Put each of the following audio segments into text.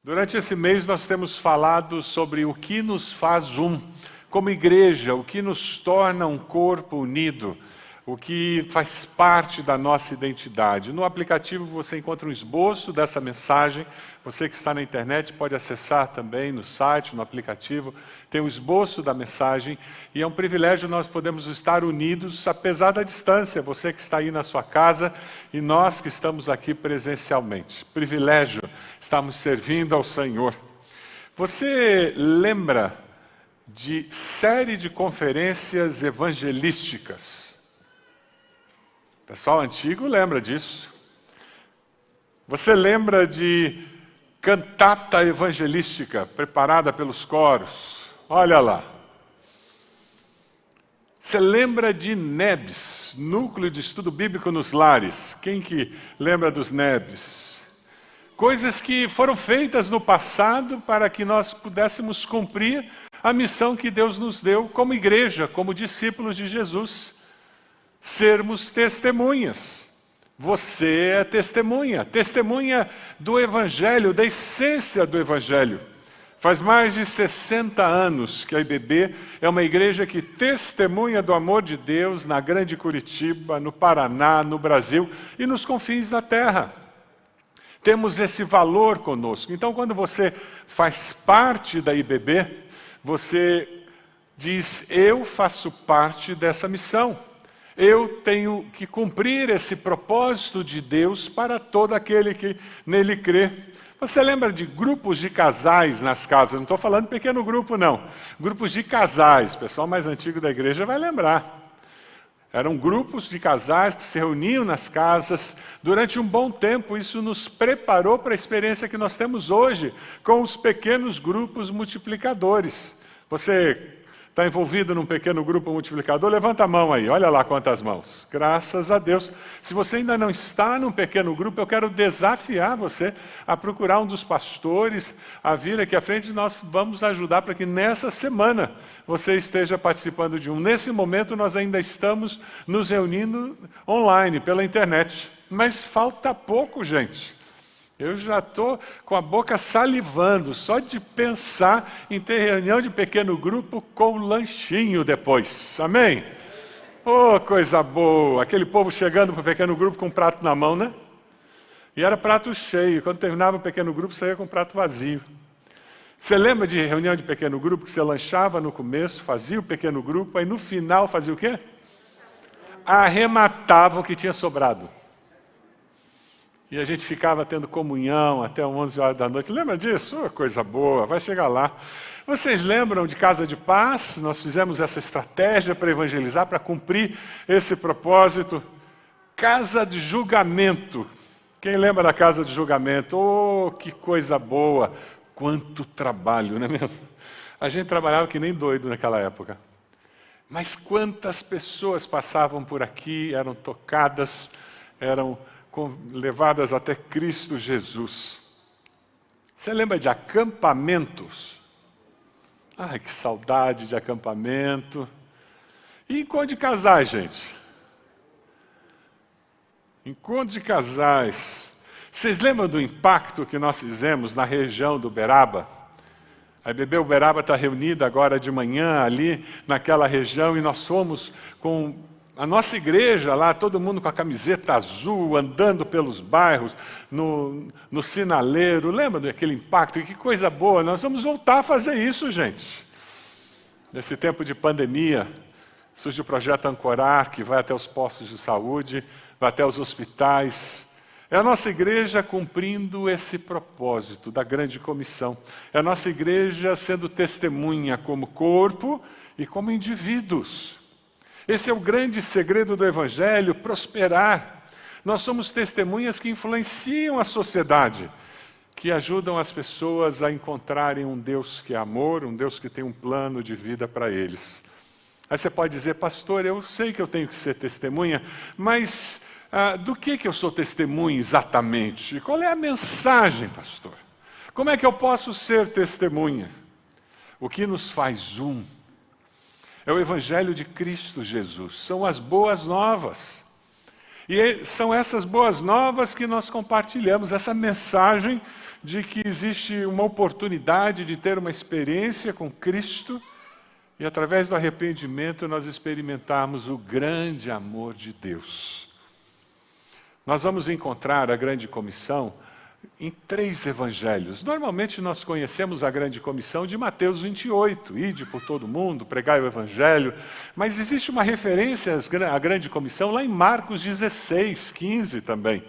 Durante esse mês nós temos falado sobre o que nos faz como igreja, o que nos torna um corpo unido, o que faz parte da nossa identidade. No aplicativo você encontra um esboço dessa mensagem, você que está na internet pode acessar também no site, no aplicativo, tem um esboço da mensagem e é um privilégio nós podemos estar unidos apesar da distância, você que está aí na sua casa e nós que estamos aqui presencialmente. Privilégio, estamos servindo ao Senhor. Você lembra de série de conferências evangelísticas? O pessoal antigo lembra disso. Você lembra de cantata evangelística preparada pelos coros? Olha lá. Você lembra de NEBs, Núcleo de Estudo Bíblico nos Lares? Quem que lembra dos NEBs? Coisas que foram feitas no passado para que nós pudéssemos cumprir a missão que Deus nos deu como igreja, como discípulos de Jesus. Sermos testemunhas. Você é testemunha, testemunha do Evangelho, da essência do Evangelho. Faz mais de 60 anos que a IBB é uma igreja que testemunha do amor de Deus na Grande Curitiba, no Paraná, no Brasil e nos confins da terra. Temos esse valor conosco. Então, quando você faz parte da IBB, você diz, eu faço parte dessa missão. Eu tenho que cumprir esse propósito de Deus para todo aquele que nele crê. Você lembra de grupos de casais nas casas? Não estou falando de pequeno grupo, não. Grupos de casais, o pessoal mais antigo da igreja vai lembrar. Eram grupos de casais que se reuniam nas casas. Durante um bom tempo, isso nos preparou para a experiência que nós temos hoje, com os pequenos grupos multiplicadores. Você está envolvido num pequeno grupo multiplicador? Levanta a mão aí, olha lá quantas mãos. Graças a Deus. Se você ainda não está num pequeno grupo, eu quero desafiar você a procurar um dos pastores, a vir aqui à frente e nós vamos ajudar para que nessa semana você esteja participando de um. Nesse momento nós ainda estamos nos reunindo online, pela internet. Mas falta pouco, gente. Eu já estou com a boca salivando, só de pensar em ter reunião de pequeno grupo com lanchinho depois. Amém? Oh, coisa boa! Aquele povo chegando para o pequeno grupo com um prato na mão, né? E era prato cheio. Quando terminava o pequeno grupo, saía com um prato vazio. Você lembra de reunião de pequeno grupo que você lanchava no começo, fazia o pequeno grupo, aí no final fazia o quê? Arrematava o que tinha sobrado. E a gente ficava tendo comunhão até 11 horas da noite. Lembra disso? Oh, coisa boa, vai chegar lá. Vocês lembram de Casa de Paz? Nós fizemos essa estratégia para evangelizar, para cumprir esse propósito. Casa de julgamento. Quem lembra da casa de julgamento? Oh, que coisa boa. Quanto trabalho, não é mesmo? A gente trabalhava que nem doido naquela época. Mas quantas pessoas passavam por aqui, eram tocadas, eram levadas até Cristo Jesus. Você lembra de acampamentos? Ai, que saudade de acampamento. E encontro de casais, gente? Encontro de casais. Vocês lembram do impacto que nós fizemos na região do Uberaba? A IBB Uberaba está reunida agora de manhã ali naquela região e nós fomos com a nossa igreja lá, todo mundo com a camiseta azul, andando pelos bairros, no sinaleiro. Lembra daquele impacto? E que coisa boa, nós vamos voltar a fazer isso, gente. Nesse tempo de pandemia, surge o projeto Ancorar, que vai até os postos de saúde, vai até os hospitais. É a nossa igreja cumprindo esse propósito da grande comissão. É a nossa igreja sendo testemunha como corpo e como indivíduos. Esse é o grande segredo do Evangelho, prosperar. Nós somos testemunhas que influenciam a sociedade, que ajudam as pessoas a encontrarem um Deus que é amor, um Deus que tem um plano de vida para eles. Aí você pode dizer, pastor, eu sei que eu tenho que ser testemunha, mas do que eu sou testemunha exatamente? Qual é a mensagem, pastor? Como é que eu posso ser testemunha? O que nos faz é o Evangelho de Cristo Jesus, são as boas novas. E são essas boas novas que nós compartilhamos, essa mensagem de que existe uma oportunidade de ter uma experiência com Cristo e, através do arrependimento, nós experimentarmos o grande amor de Deus. Nós vamos encontrar a grande comissão em 3 evangelhos. Normalmente nós conhecemos a grande comissão de Mateus 28, ide por todo mundo, pregai o evangelho, mas existe uma referência à grande comissão lá em Marcos 16, 15 também.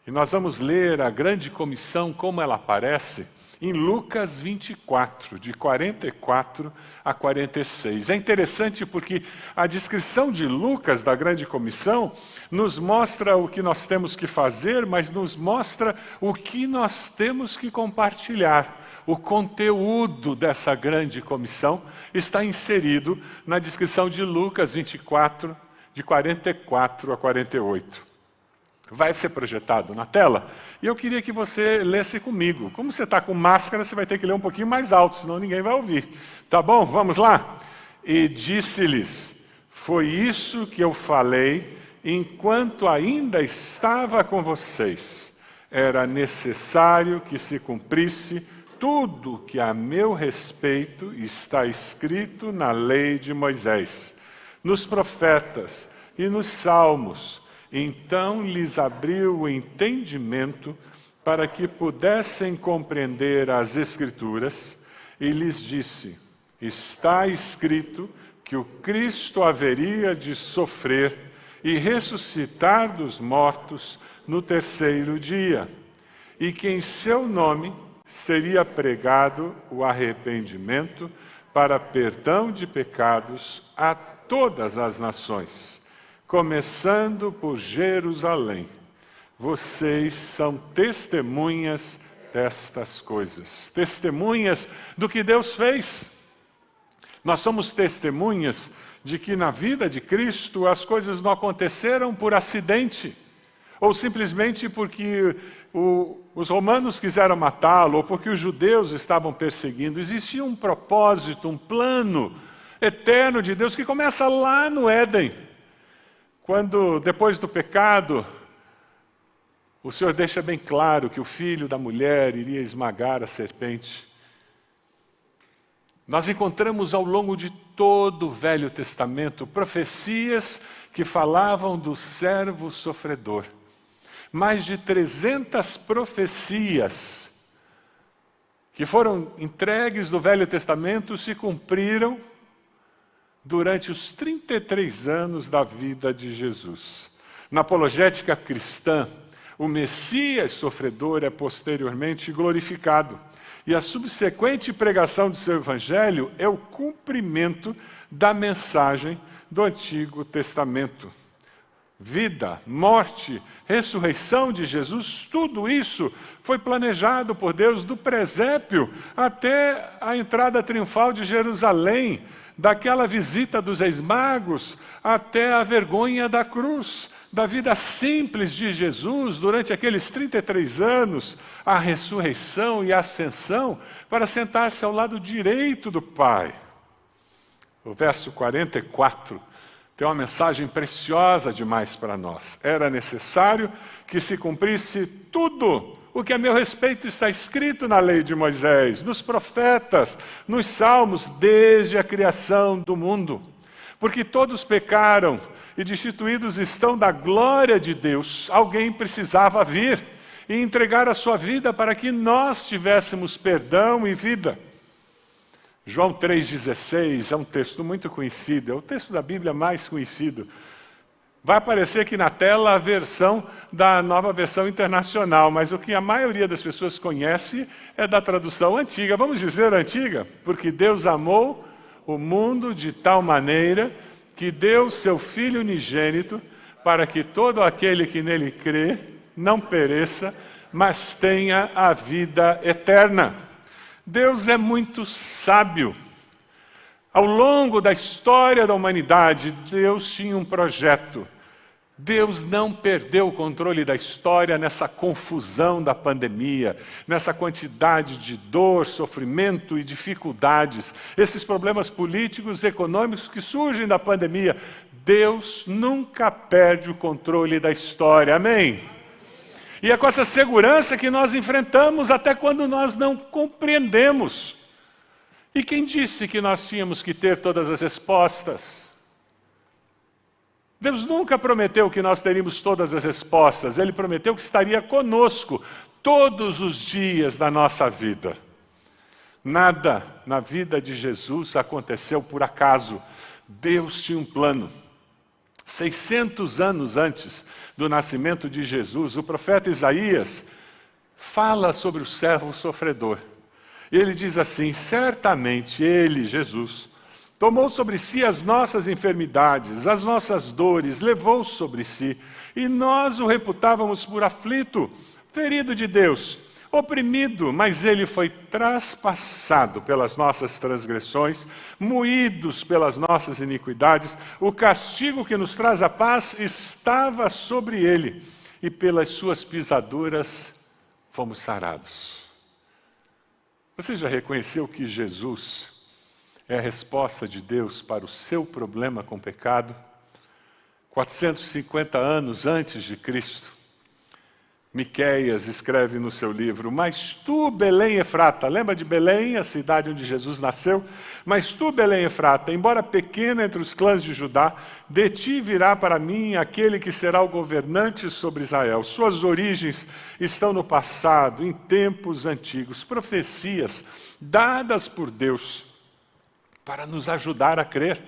E nós vamos ler a grande comissão como ela aparece em Lucas 24, de 44 a 46. É interessante porque a descrição de Lucas da grande comissão nos mostra o que nós temos que fazer, mas nos mostra o que nós temos que compartilhar. O conteúdo dessa grande comissão está inserido na descrição de Lucas 24, de 44 a 48. Vai ser projetado na tela, e eu queria que você lesse comigo. Como você está com máscara, você vai ter que ler um pouquinho mais alto, senão ninguém vai ouvir. Tá bom? Vamos lá? E disse-lhes, foi isso que eu falei, enquanto ainda estava com vocês. Era necessário que se cumprisse tudo que a meu respeito está escrito na lei de Moisés, nos profetas e nos salmos. Então lhes abriu o entendimento para que pudessem compreender as Escrituras e lhes disse, está escrito que o Cristo haveria de sofrer e ressuscitar dos mortos no 3º dia, e que em seu nome seria pregado o arrependimento para perdão de pecados a todas as nações, começando por Jerusalém. Vocês são testemunhas destas coisas. Testemunhas do que Deus fez. Nós somos testemunhas de que na vida de Cristo as coisas não aconteceram por acidente, ou simplesmente porque os romanos quiseram matá-lo, ou porque os judeus estavam perseguindo. Existia um propósito, um plano eterno de Deus que começa lá no Éden. Quando, depois do pecado, o Senhor deixa bem claro que o filho da mulher iria esmagar a serpente. Nós encontramos ao longo de todo o Velho Testamento profecias que falavam do servo sofredor. Mais de 300 profecias que foram entregues do Velho Testamento se cumpriram durante os 33 anos da vida de Jesus. Na apologética cristã, o Messias sofredor é posteriormente glorificado, e a subsequente pregação do seu evangelho é o cumprimento da mensagem do Antigo Testamento. Vida, morte, ressurreição de Jesus, tudo isso foi planejado por Deus do presépio até a entrada triunfal de Jerusalém, daquela visita dos Reis Magos até a vergonha da cruz, da vida simples de Jesus durante aqueles 33 anos, a ressurreição e a ascensão para sentar-se ao lado direito do Pai. O verso 44 tem uma mensagem preciosa demais para nós. Era necessário que se cumprisse tudo o que a meu respeito está escrito na lei de Moisés, nos profetas, nos salmos, desde a criação do mundo. Porque todos pecaram e destituídos estão da glória de Deus. Alguém precisava vir e entregar a sua vida para que nós tivéssemos perdão e vida. João 3,16 é um texto muito conhecido, é o texto da Bíblia mais conhecido. Vai aparecer aqui na tela a versão da Nova Versão Internacional, mas o que a maioria das pessoas conhece é da tradução antiga. Vamos dizer antiga? Porque Deus amou o mundo de tal maneira que deu seu Filho unigênito para que todo aquele que nele crê não pereça, mas tenha a vida eterna. Deus é muito sábio. Ao longo da história da humanidade, Deus tinha um projeto. Deus não perdeu o controle da história nessa confusão da pandemia, nessa quantidade de dor, sofrimento e dificuldades, esses problemas políticos e econômicos que surgem da pandemia. Deus nunca perde o controle da história, amém? E é com essa segurança que nós enfrentamos até quando nós não compreendemos. E quem disse que nós tínhamos que ter todas as respostas? Deus nunca prometeu que nós teríamos todas as respostas. Ele prometeu que estaria conosco todos os dias da nossa vida. Nada na vida de Jesus aconteceu por acaso. Deus tinha um plano. 600 anos antes do nascimento de Jesus, o profeta Isaías fala sobre o servo sofredor. E ele diz assim: certamente ele, Jesus, tomou sobre si as nossas enfermidades, as nossas dores, levou sobre si, e nós o reputávamos por aflito, ferido de Deus, oprimido, mas ele foi traspassado pelas nossas transgressões, moídos pelas nossas iniquidades. O castigo que nos traz a paz estava sobre ele, e pelas suas pisaduras fomos sarados. Você já reconheceu que Jesus é a resposta de Deus para o seu problema com o pecado? 450 anos antes de Cristo, Miqueias escreve no seu livro: mas tu, Belém Efrata, lembra de Belém, a cidade onde Jesus nasceu? Mas tu, Belém Efrata, embora pequena entre os clãs de Judá, de ti virá para mim aquele que será o governante sobre Israel. Suas origens estão no passado, em tempos antigos, profecias dadas por Deus para nos ajudar a crer.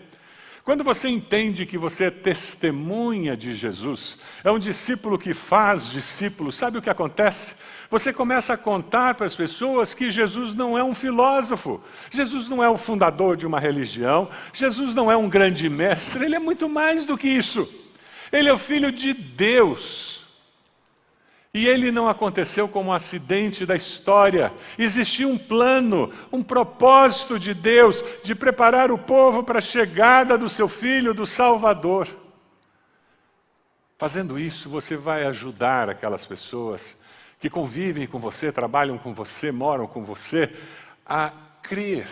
Quando você entende que você é testemunha de Jesus, é um discípulo que faz discípulos, sabe o que acontece? Você começa a contar para as pessoas que Jesus não é um filósofo, Jesus não é o fundador de uma religião, Jesus não é um grande mestre, ele é muito mais do que isso. Ele é o Filho de Deus. E ele não aconteceu como um acidente da história. Existia um plano, um propósito de Deus de preparar o povo para a chegada do seu Filho, do Salvador. Fazendo isso, você vai ajudar aquelas pessoas que convivem com você, trabalham com você, moram com você, a crer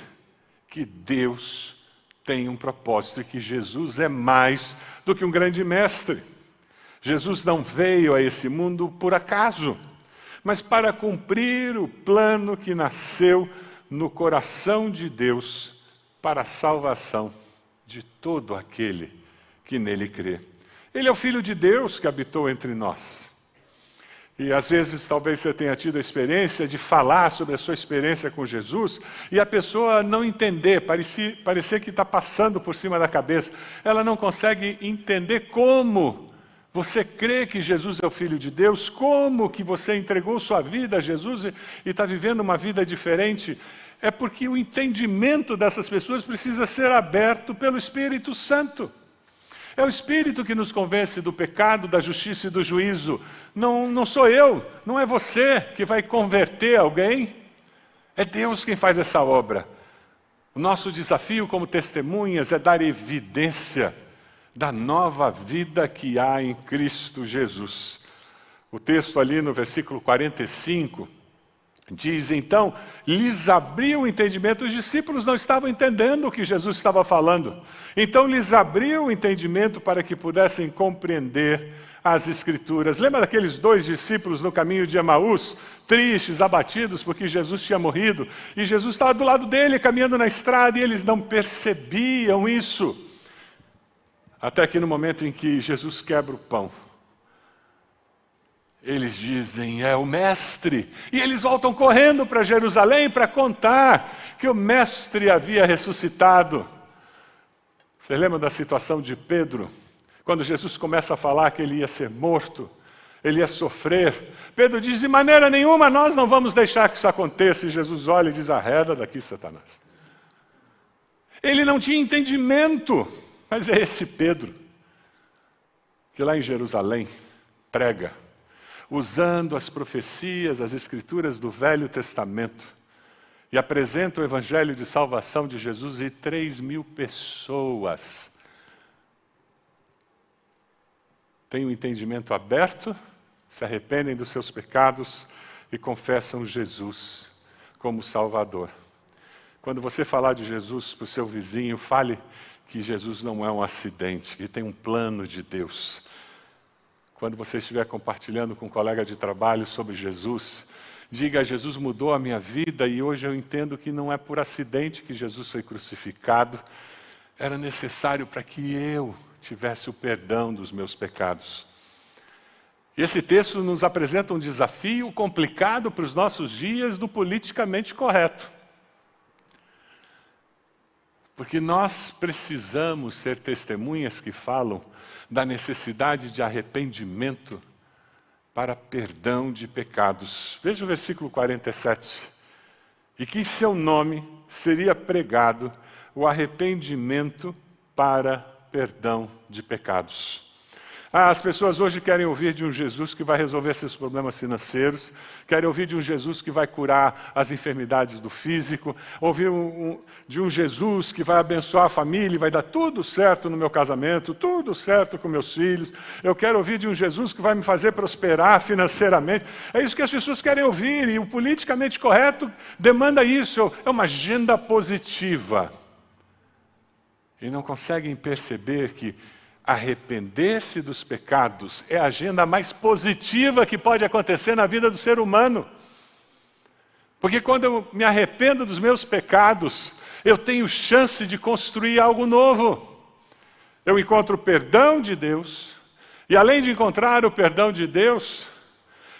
que Deus tem um propósito e que Jesus é mais do que um grande mestre. Jesus não veio a esse mundo por acaso, mas para cumprir o plano que nasceu no coração de Deus para a salvação de todo aquele que nele crê. Ele é o Filho de Deus que habitou entre nós. E às vezes talvez você tenha tido a experiência de falar sobre a sua experiência com Jesus e a pessoa não entender, parecer que está passando por cima da cabeça. Ela não consegue entender como você crê que Jesus é o Filho de Deus, como que você entregou sua vida a Jesus e está vivendo uma vida diferente. É porque o entendimento dessas pessoas precisa ser aberto pelo Espírito Santo. É o Espírito que nos convence do pecado, da justiça e do juízo. Não sou eu, não é você que vai converter alguém. É Deus quem faz essa obra. O nosso desafio como testemunhas é dar evidência da nova vida que há em Cristo Jesus. O texto ali no versículo 45 diz: então, lhes abriu o entendimento. Os discípulos não estavam entendendo o que Jesus estava falando. Então, lhes abriu o entendimento para que pudessem compreender as Escrituras. Lembra daqueles 2 discípulos no caminho de Emaús, tristes, abatidos porque Jesus tinha morrido? E Jesus estava do lado dele, caminhando na estrada, e eles não percebiam isso. Até que no momento em que Jesus quebra o pão, eles dizem: é o Mestre. E eles voltam correndo para Jerusalém para contar que o Mestre havia ressuscitado. Você lembra da situação de Pedro? Quando Jesus começa a falar que ele ia ser morto, ele ia sofrer. Pedro diz: de maneira nenhuma nós não vamos deixar que isso aconteça. E Jesus olha e diz: arreda daqui, Satanás. Ele não tinha entendimento. Mas é esse Pedro que lá em Jerusalém prega, usando as profecias, as Escrituras do Velho Testamento, e apresenta o Evangelho de salvação de Jesus, e 3.000 pessoas têm o entendimento aberto, se arrependem dos seus pecados e confessam Jesus como Salvador. Quando você falar de Jesus para o seu vizinho, fale que Jesus não é um acidente, que tem um plano de Deus. Quando você estiver compartilhando com um colega de trabalho sobre Jesus, diga: Jesus mudou a minha vida e hoje eu entendo que não é por acidente que Jesus foi crucificado. Era necessário para que eu tivesse o perdão dos meus pecados. E esse texto nos apresenta um desafio complicado para os nossos dias do politicamente correto. Porque nós precisamos ser testemunhas que falam da necessidade de arrependimento para perdão de pecados. Veja o versículo 47. E que em seu nome seria pregado o arrependimento para perdão de pecados. As pessoas hoje querem ouvir de um Jesus que vai resolver seus problemas financeiros, querem ouvir de um Jesus que vai curar as enfermidades do físico, ouvir de um Jesus que vai abençoar a família e vai dar tudo certo no meu casamento, tudo certo com meus filhos. Eu quero ouvir de um Jesus que vai me fazer prosperar financeiramente. É isso que as pessoas querem ouvir, e o politicamente correto demanda isso, é uma agenda positiva. E não conseguem perceber que arrepender-se dos pecados é a agenda mais positiva que pode acontecer na vida do ser humano. Porque quando eu me arrependo dos meus pecados, eu tenho chance de construir algo novo. Eu encontro o perdão de Deus, e além de encontrar o perdão de Deus,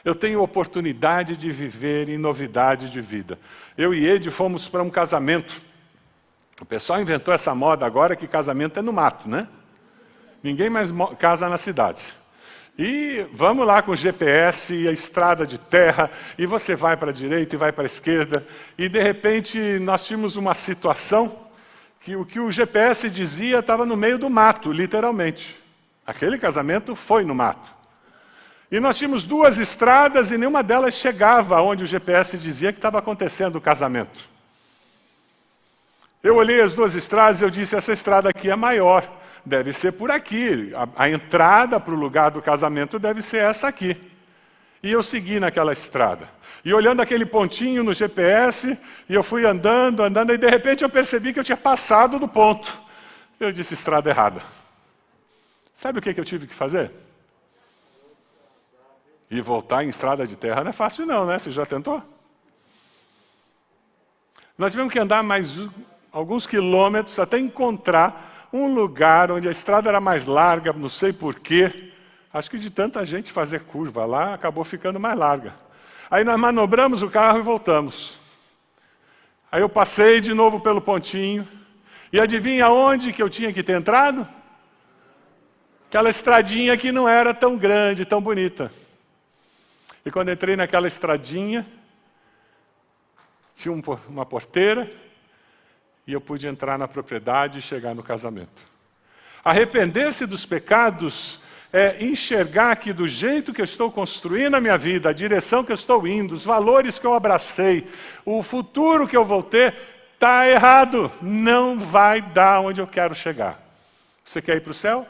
eu tenho oportunidade de viver em novidade de vida. Eu e Ed fomos para um casamento. O pessoal inventou essa moda agora que casamento é no mato, né? Ninguém mais casa na cidade. E vamos lá com o GPS e a estrada de terra, e você vai para a direita e vai para a esquerda, e de repente nós tínhamos uma situação que o que o GPS dizia estava no meio do mato, literalmente. Aquele casamento foi no mato. E nós tínhamos duas estradas e nenhuma delas chegava onde o GPS dizia que estava acontecendo o casamento. Eu olhei as duas estradas e eu disse: essa estrada aqui é maior. Deve ser por aqui, a entrada para o lugar do casamento deve ser essa aqui. E eu segui naquela estrada. E olhando aquele pontinho no GPS, e eu fui andando, e de repente eu percebi que eu tinha passado do ponto. Eu disse: estrada errada. Sabe o que eu tive que fazer? E voltar em estrada de terra não é fácil não, né? Você já tentou? Nós tivemos que andar mais alguns quilômetros até encontrar um lugar onde a estrada era mais larga, não sei porquê. Acho que de tanta gente fazer curva lá, acabou ficando mais larga. Aí nós manobramos o carro e voltamos. Aí eu passei de novo pelo pontinho. E adivinha onde que eu tinha que ter entrado? Aquela estradinha que não era tão grande, tão bonita. E quando entrei naquela estradinha, tinha uma porteira, e eu pude entrar na propriedade e chegar no casamento. Arrepender-se dos pecados é enxergar que do jeito que eu estou construindo a minha vida, a direção que eu estou indo, os valores que eu abracei, o futuro que eu vou ter, está errado. Não vai dar onde eu quero chegar. Você quer ir para o céu?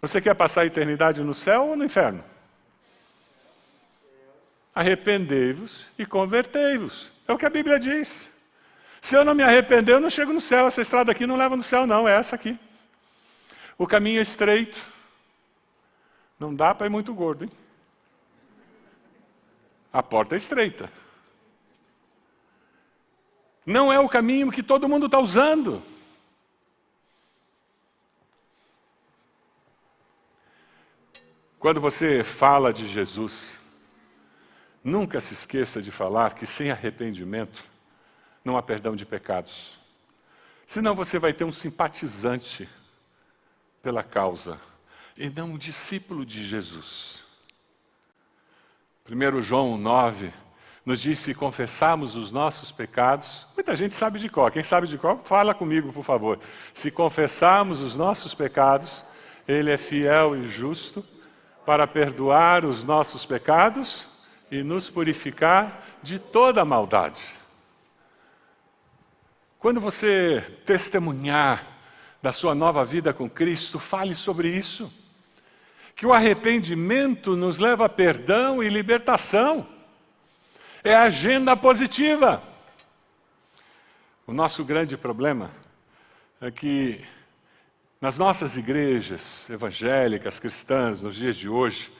Você quer passar a eternidade no céu ou no inferno? Arrependei-vos e convertei-vos. É o que a Bíblia diz. Se eu não me arrepender, eu não chego no céu. Essa estrada aqui não leva no céu, não. É essa aqui. O caminho é estreito. Não dá para ir muito gordo, hein? A porta é estreita. Não é o caminho que todo mundo está usando. Quando você fala de Jesus, nunca se esqueça de falar que sem arrependimento não há perdão de pecados. Senão você vai ter um simpatizante pela causa, e não um discípulo de Jesus. 1 João 9 nos diz: se confessarmos os nossos pecados, muita gente sabe de cor, quem sabe de cor, fala comigo, por favor. Se confessarmos os nossos pecados, Ele é fiel e justo para perdoar os nossos pecados e nos purificar de toda a maldade. Quando você testemunhar da sua nova vida com Cristo, fale sobre isso. Que o arrependimento nos leva a perdão e libertação. É a agenda positiva. O nosso grande problema é que Nas nossas igrejas evangélicas, cristãs, nos dias de hoje,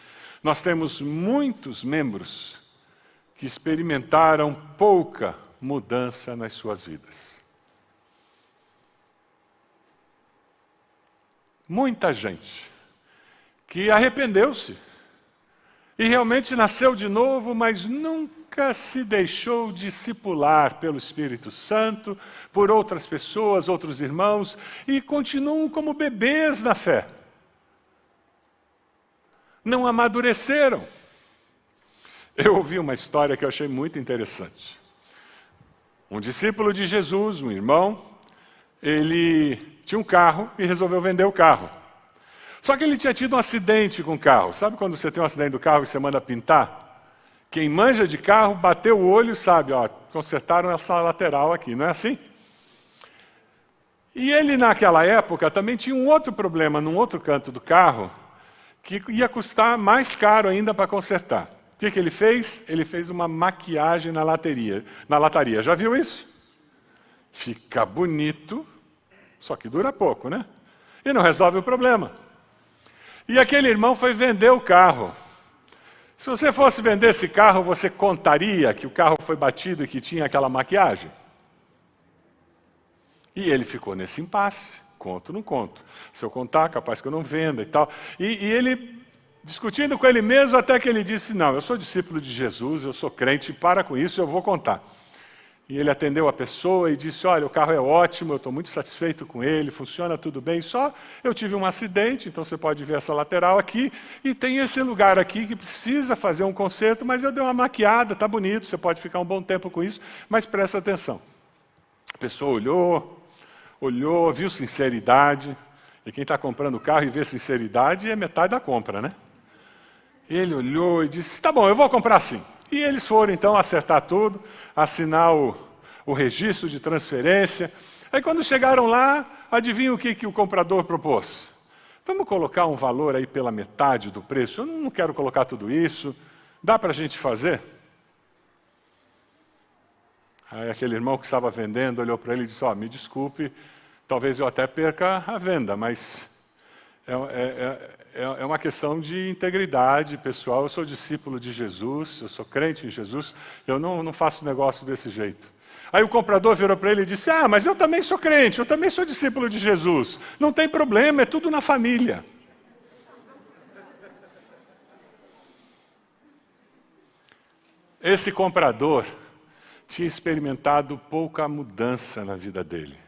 nós temos muitos membros que experimentaram pouca mudança nas suas vidas. Muita gente que arrependeu-se e realmente nasceu de novo, mas nunca se deixou discipular pelo Espírito Santo, por outras pessoas, outros irmãos, e continuam como bebês na fé. Não amadureceram. Eu ouvi uma história que eu achei muito interessante. Um discípulo de Jesus, um irmão, ele tinha um carro e resolveu vender o carro. Só que ele tinha tido um acidente com o carro. Sabe quando você tem um acidente do carro e você manda pintar? Quem manja de carro, bateu o olho, sabe, ó, consertaram essa lateral aqui, não é assim? E ele, naquela época, também tinha um outro problema num outro canto do carro, que ia custar mais caro ainda para consertar. O que ele fez? Ele fez uma maquiagem na lataria. Já viu isso? Fica bonito, só que dura pouco, né? E não resolve o problema. E aquele irmão foi vender o carro. Se você fosse vender esse carro, você contaria que o carro foi batido e que tinha aquela maquiagem? E ele ficou nesse impasse. Conto, não conto. Se eu contar, capaz que eu não venda e tal. E ele, discutindo com ele mesmo, até que ele disse, não, eu sou discípulo de Jesus, eu sou crente, para com isso, eu vou contar. E ele atendeu a pessoa e disse, olha, o carro é ótimo, eu estou muito satisfeito com ele, funciona tudo bem, só eu tive um acidente, então você pode ver essa lateral aqui, e tem esse lugar aqui que precisa fazer um conserto, mas eu dei uma maquiada, está bonito, você pode ficar um bom tempo com isso, mas presta atenção. A pessoa olhou, viu sinceridade, e quem está comprando o carro e vê sinceridade é metade da compra, né? Ele olhou e disse, tá bom, eu vou comprar sim. E eles foram então acertar tudo, assinar o registro de transferência. Aí quando chegaram lá, adivinha o que o comprador propôs? Vamos colocar um valor aí pela metade do preço? Eu não quero colocar tudo isso, dá para a gente fazer? Aí aquele irmão que estava vendendo olhou para ele e disse, me desculpe, talvez eu até perca a venda, mas é uma questão de integridade pessoal. Eu sou discípulo de Jesus, eu sou crente em Jesus, eu não faço negócio desse jeito. Aí o comprador virou para ele e disse, mas eu também sou crente, eu também sou discípulo de Jesus. Não tem problema, é tudo na família. Esse comprador tinha experimentado pouca mudança na vida dele.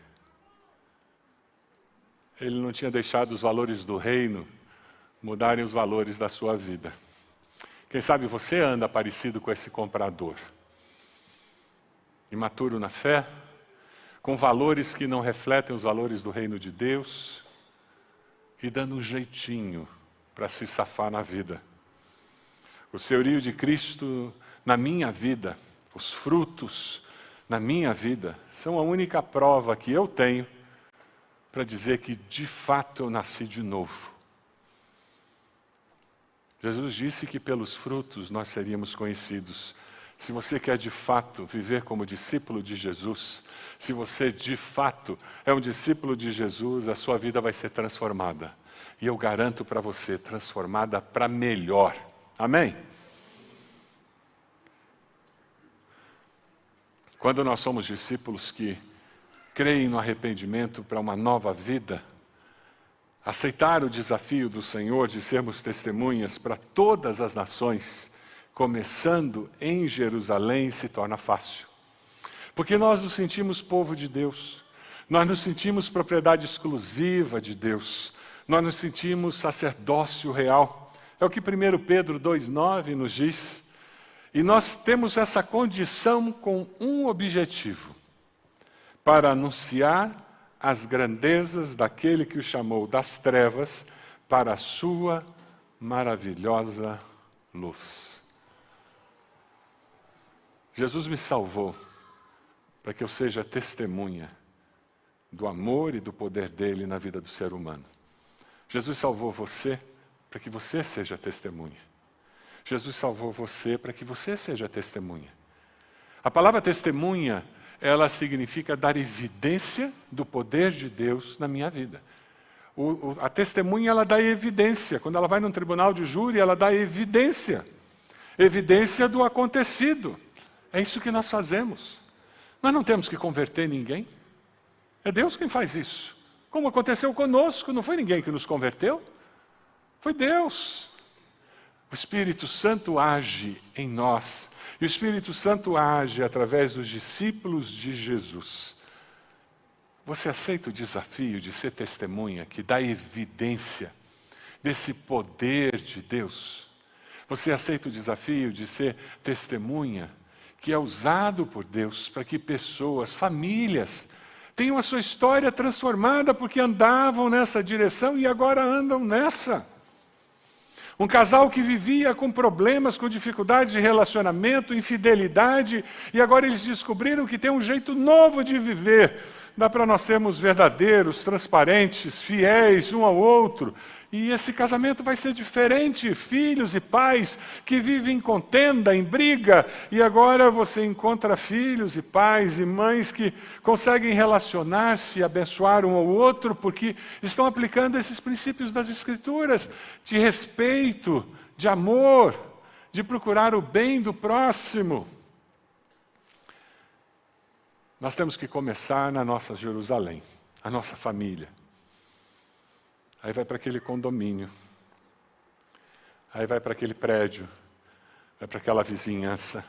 Ele não tinha deixado os valores do reino mudarem os valores da sua vida. Quem sabe você anda parecido com esse comprador. Imaturo na fé, com valores que não refletem os valores do reino de Deus e dando um jeitinho para se safar na vida. O senhorio de Cristo na minha vida, os frutos na minha vida, são a única prova que eu tenho para dizer que de fato eu nasci de novo. Jesus disse que pelos frutos nós seríamos conhecidos. Se você quer de fato viver como discípulo de Jesus, se você de fato é um discípulo de Jesus, a sua vida vai ser transformada. E eu garanto para você, transformada para melhor. Amém? Quando nós somos discípulos que creem no arrependimento para uma nova vida, aceitar o desafio do Senhor de sermos testemunhas para todas as nações, começando em Jerusalém, se torna fácil. Porque nós nos sentimos povo de Deus, nós nos sentimos propriedade exclusiva de Deus, nós nos sentimos sacerdócio real. É o que 1 Pedro 2,9 nos diz. E nós temos essa condição com um objetivo: para anunciar as grandezas daquele que o chamou das trevas para a sua maravilhosa luz. Jesus me salvou para que eu seja testemunha do amor e do poder dele na vida do ser humano. Jesus salvou você para que você seja testemunha. Jesus salvou você para que você seja testemunha. A palavra testemunha, ela significa dar evidência do poder de Deus na minha vida. A testemunha, ela dá evidência. Quando ela vai num tribunal de júri, ela dá evidência. Evidência do acontecido. É isso que nós fazemos. Nós não temos que converter ninguém. É Deus quem faz isso. Como aconteceu conosco, não foi ninguém que nos converteu. Foi Deus. O Espírito Santo age em nós. E o Espírito Santo age através dos discípulos de Jesus. Você aceita o desafio de ser testemunha que dá evidência desse poder de Deus? Você aceita o desafio de ser testemunha que é usado por Deus para que pessoas, famílias, tenham a sua história transformada porque andavam nessa direção e agora andam nessa? Um casal que vivia com problemas, com dificuldades de relacionamento, infidelidade, e agora eles descobriram que tem um jeito novo de viver. Dá para nós sermos verdadeiros, transparentes, fiéis um ao outro. E esse casamento vai ser diferente. Filhos e pais que vivem em contenda, em briga. E agora você encontra filhos e pais e mães que conseguem relacionar-se e abençoar um ao outro porque estão aplicando esses princípios das Escrituras de respeito, de amor, de procurar o bem do próximo. Nós temos que começar na nossa Jerusalém, a nossa família. Aí vai para aquele condomínio. Aí vai para aquele prédio. Vai para aquela vizinhança.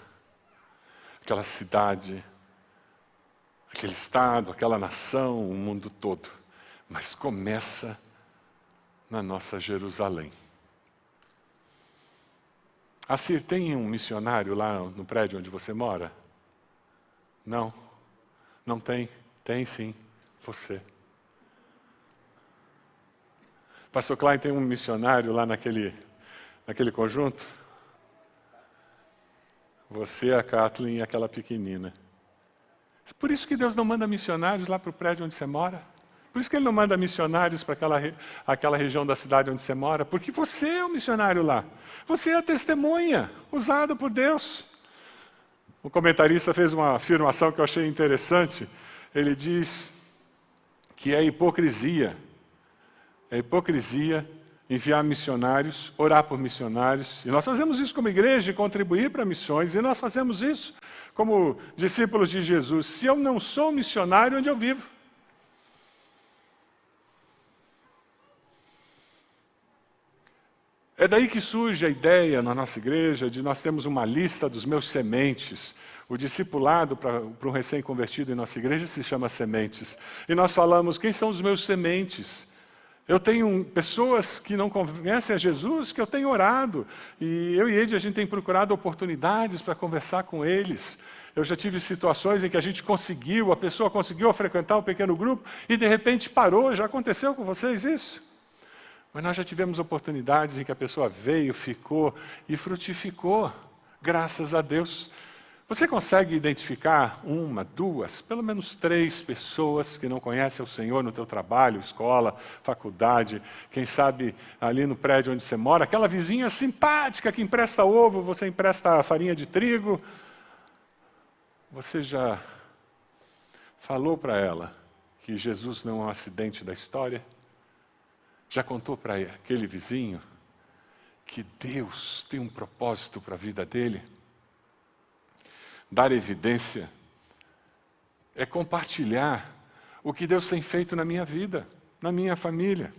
Aquela cidade. Aquele estado, aquela nação, o mundo todo. Mas começa na nossa Jerusalém. Assir, tem um missionário lá no prédio onde você mora? Não. Não tem? Tem sim, você. Pastor Klein tem um missionário lá naquele conjunto? Você, a Kathleen e aquela pequenina. Por isso que Deus não manda missionários lá para o prédio onde você mora. Por isso que Ele não manda missionários para aquela região da cidade onde você mora. Porque você é o missionário lá. Você é a testemunha, usado por Deus. O comentarista fez uma afirmação que eu achei interessante. Ele diz que é hipocrisia enviar missionários, orar por missionários. E nós fazemos isso como igreja, contribuir para missões, e nós fazemos isso como discípulos de Jesus. Se eu não sou missionário, onde eu vivo? É daí que surge a ideia na nossa igreja de nós termos uma lista dos meus sementes. O discipulado para um recém-convertido em nossa igreja se chama sementes. E nós falamos, quem são os meus sementes? Eu tenho pessoas que não conhecem a Jesus, que eu tenho orado. E eu e Ed, a gente tem procurado oportunidades para conversar com eles. Eu já tive situações em que a pessoa conseguiu frequentar o pequeno grupo e de repente parou. Já aconteceu com vocês isso? Mas nós já tivemos oportunidades em que a pessoa veio, ficou e frutificou, graças a Deus. Você consegue identificar 1, 2, pelo menos 3 pessoas que não conhecem o Senhor no teu trabalho, escola, faculdade, quem sabe ali no prédio onde você mora, aquela vizinha simpática que empresta ovo, você empresta farinha de trigo. Você já falou para ela que Jesus não é um acidente da história? Já contou para aquele vizinho que Deus tem um propósito para a vida dele? Dar evidência é compartilhar o que Deus tem feito na minha vida, na minha família.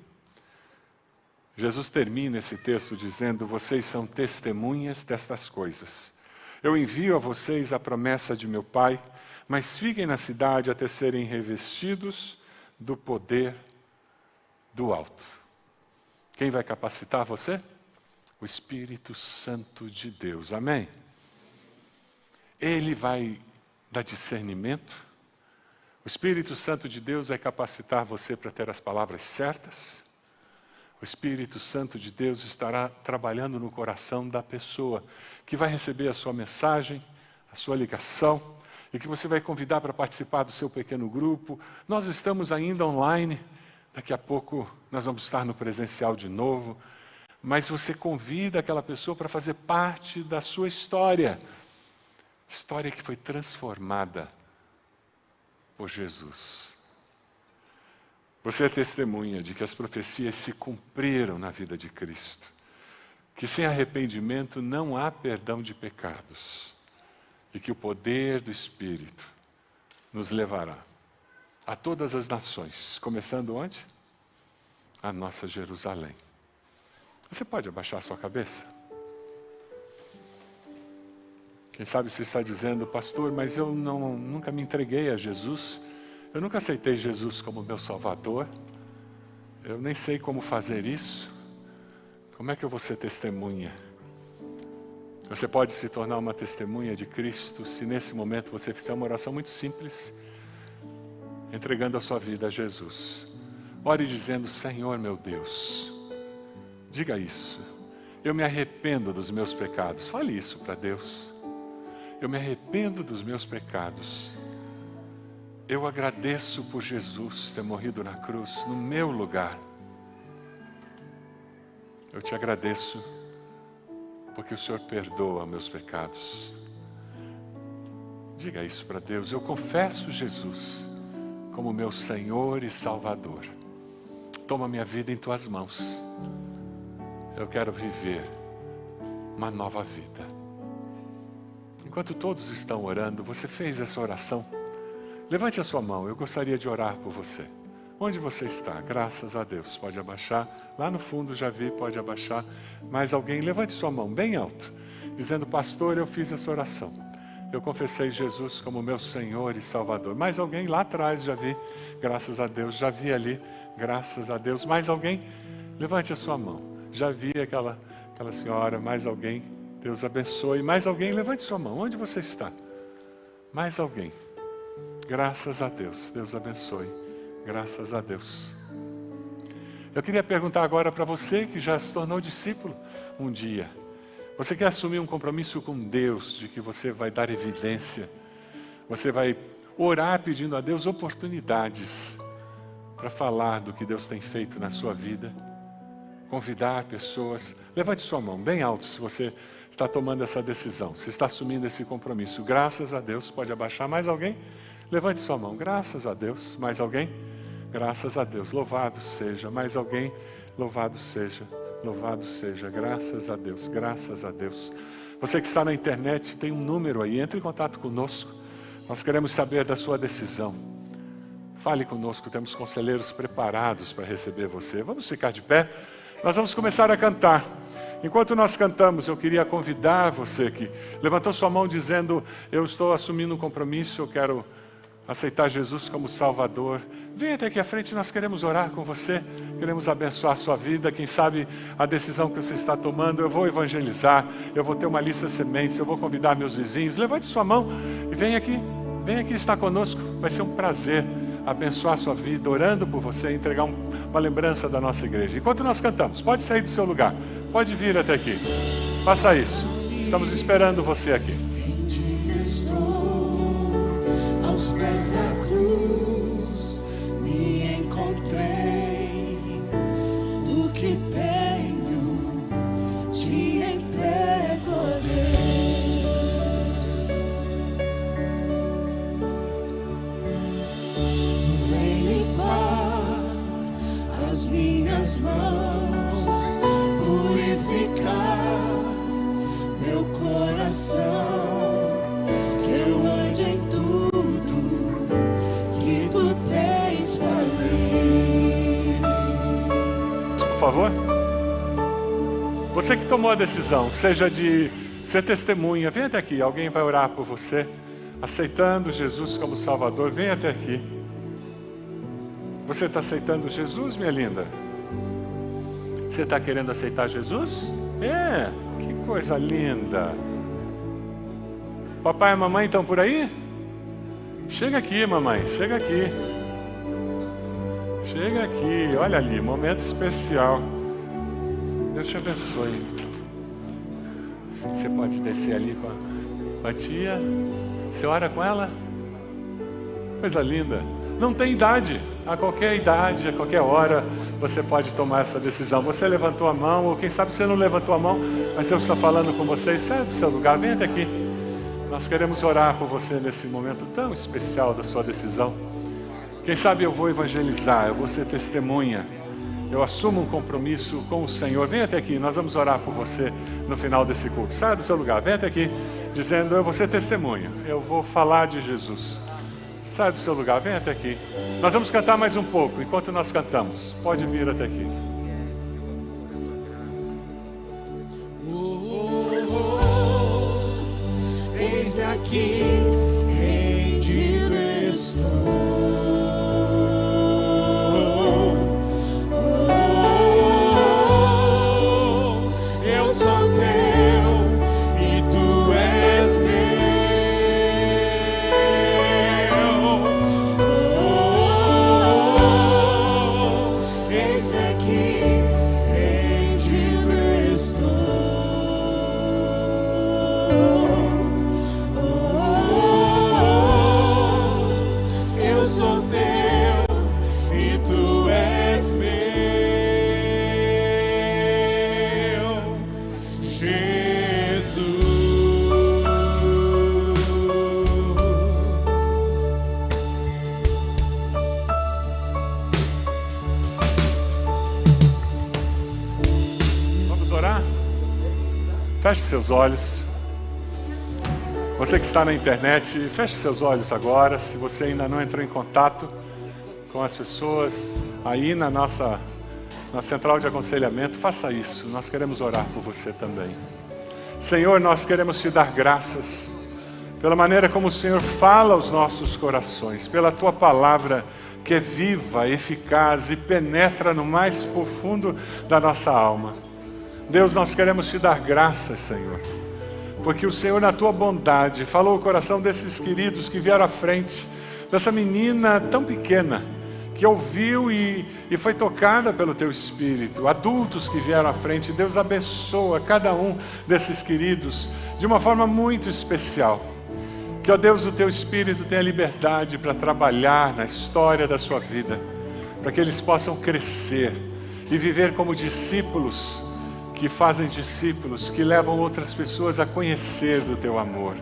Jesus termina esse texto dizendo, vocês são testemunhas destas coisas. Eu envio a vocês a promessa de meu Pai, mas fiquem na cidade até serem revestidos do poder do alto. Quem vai capacitar você? O Espírito Santo de Deus. Amém? Ele vai dar discernimento. O Espírito Santo de Deus vai capacitar você para ter as palavras certas. O Espírito Santo de Deus estará trabalhando no coração da pessoa que vai receber a sua mensagem, a sua ligação, e que você vai convidar para participar do seu pequeno grupo. Nós estamos ainda online. Daqui a pouco nós vamos estar no presencial de novo, mas você convida aquela pessoa para fazer parte da sua história. História que foi transformada por Jesus. Você é testemunha de que as profecias se cumpriram na vida de Cristo. Que sem arrependimento não há perdão de pecados. E que o poder do Espírito nos levará a todas as nações. Começando onde? A nossa Jerusalém. Você pode abaixar a sua cabeça? Quem sabe você está dizendo, pastor, mas eu nunca me entreguei a Jesus. Eu nunca aceitei Jesus como meu Salvador. Eu nem sei como fazer isso. Como é que eu vou ser testemunha? Você pode se tornar uma testemunha de Cristo se nesse momento você fizer uma oração muito simples, entregando a sua vida a Jesus. Ore dizendo, Senhor meu Deus, diga isso. Eu me arrependo dos meus pecados. Fale isso para Deus. Eu me arrependo dos meus pecados. Eu agradeço por Jesus ter morrido na cruz, no meu lugar. Eu te agradeço porque o Senhor perdoa meus pecados. Diga isso para Deus. Eu confesso Jesus como meu Senhor e Salvador. Toma minha vida em tuas mãos. Eu quero viver uma nova vida. Enquanto todos estão orando, você fez essa oração? Levante a sua mão, eu gostaria de orar por você. Onde você está? Graças a Deus. Pode abaixar. Lá no fundo já vi, pode abaixar. Mais alguém? Levante sua mão bem alto, dizendo, pastor, eu fiz essa oração. Eu confessei Jesus como meu Senhor e Salvador. Mais alguém? Lá atrás já vi. Graças a Deus. Já vi ali. Graças a Deus. Mais alguém? Levante a sua mão. Já vi aquela senhora. Mais alguém? Deus abençoe. Mais alguém? Levante sua mão. Onde você está? Mais alguém? Graças a Deus. Deus abençoe. Graças a Deus. Eu queria perguntar agora para você que já se tornou discípulo um dia. Você quer assumir um compromisso com Deus de que você vai dar evidência? Você vai orar pedindo a Deus oportunidades para falar do que Deus tem feito na sua vida? Convidar pessoas. Levante sua mão bem alto se você está tomando essa decisão. Se está assumindo esse compromisso. Graças a Deus. Pode abaixar. Mais alguém? Levante sua mão. Graças a Deus. Mais alguém? Graças a Deus. Louvado seja. Mais alguém? Louvado seja. Louvado seja. Graças a Deus. Graças a Deus. Você que está na internet, tem um número aí. Entre em contato conosco. Nós queremos saber da sua decisão. Fale conosco. Temos conselheiros preparados para receber você. Vamos ficar de pé. Nós vamos começar a cantar. Enquanto nós cantamos, eu queria convidar você que levantou sua mão dizendo, eu estou assumindo um compromisso, eu quero aceitar Jesus como Salvador. Venha até aqui à frente, nós queremos orar com você, queremos abençoar a sua vida. Quem sabe a decisão que você está tomando, eu vou evangelizar, eu vou ter uma lista de sementes, eu vou convidar meus vizinhos. Levante sua mão e venha aqui estar conosco. Vai ser um prazer abençoar a sua vida, orando por você, entregar uma lembrança da nossa igreja. Enquanto nós cantamos, pode sair do seu lugar, pode vir até aqui, faça isso, estamos esperando você aqui. Aos pés da cruz me encontrei, o que tenho te entrego a Deus. Vem limpar as minhas mãos, purificar meu coração, que eu ande em tudo que tu tens para mim. Por favor. Você que tomou a decisão, seja de ser testemunha, venha até aqui, alguém vai orar por você, aceitando Jesus como Salvador, venha até aqui. Você está aceitando Jesus, minha linda? Você está querendo aceitar Jesus? É, que coisa linda. Papai e mamãe estão por aí? Chega aqui, mamãe, chega aqui. Chega aqui, olha ali, momento especial. Deus te abençoe. Você pode descer ali com a tia. Você ora com ela? Coisa linda. Não tem idade. A qualquer idade, a qualquer hora, você pode tomar essa decisão. Você levantou a mão, ou quem sabe você não levantou a mão, mas eu estou falando com vocês, sai do seu lugar, vem até aqui. Nós queremos orar por você nesse momento tão especial da sua decisão. Quem sabe eu vou evangelizar, eu vou ser testemunha. Eu assumo um compromisso com o Senhor. Vem até aqui, nós vamos orar por você no final desse culto. Saia do seu lugar, vem até aqui, dizendo: eu vou ser testemunha, eu vou falar de Jesus. Saia do seu lugar, vem até aqui. Nós vamos cantar mais um pouco. Enquanto nós cantamos, pode vir até aqui. Eis-me aqui, rendido estou. Eu sou teu e tu és meu. Eis-me aqui, rendido estou. Eu sou teu e tu és meu, Jesus. Vamos orar? Feche seus olhos. Você que está na internet, feche seus olhos agora. Se você ainda não entrou em contato com as pessoas aí na central de aconselhamento, faça isso. Nós queremos orar por você também. Senhor, nós queremos te dar graças pela maneira como o Senhor fala aos nossos corações, pela tua palavra que é viva, eficaz e penetra no mais profundo da nossa alma. Deus, nós queremos te dar graças, Senhor, porque o Senhor, na tua bondade, falou o coração desses queridos que vieram à frente, dessa menina tão pequena, que ouviu e foi tocada pelo teu Espírito, adultos que vieram à frente. Deus abençoa cada um desses queridos de uma forma muito especial. Que, ó Deus, o teu Espírito tenha liberdade para trabalhar na história da sua vida, para que eles possam crescer e viver como discípulos, que fazem discípulos, que levam outras pessoas a conhecer do teu amor.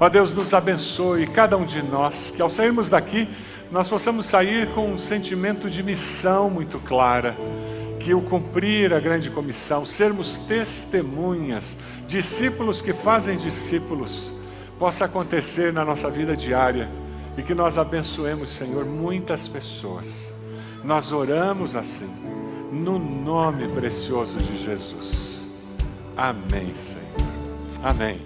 Ó Deus, nos abençoe, cada um de nós, que ao sairmos daqui, nós possamos sair com um sentimento de missão muito clara, que o cumprir a grande comissão, sermos testemunhas, discípulos que fazem discípulos, possa acontecer na nossa vida diária, e que nós abençoemos, Senhor, muitas pessoas. Nós oramos assim, no nome precioso de Jesus. Amém, Senhor. Amém.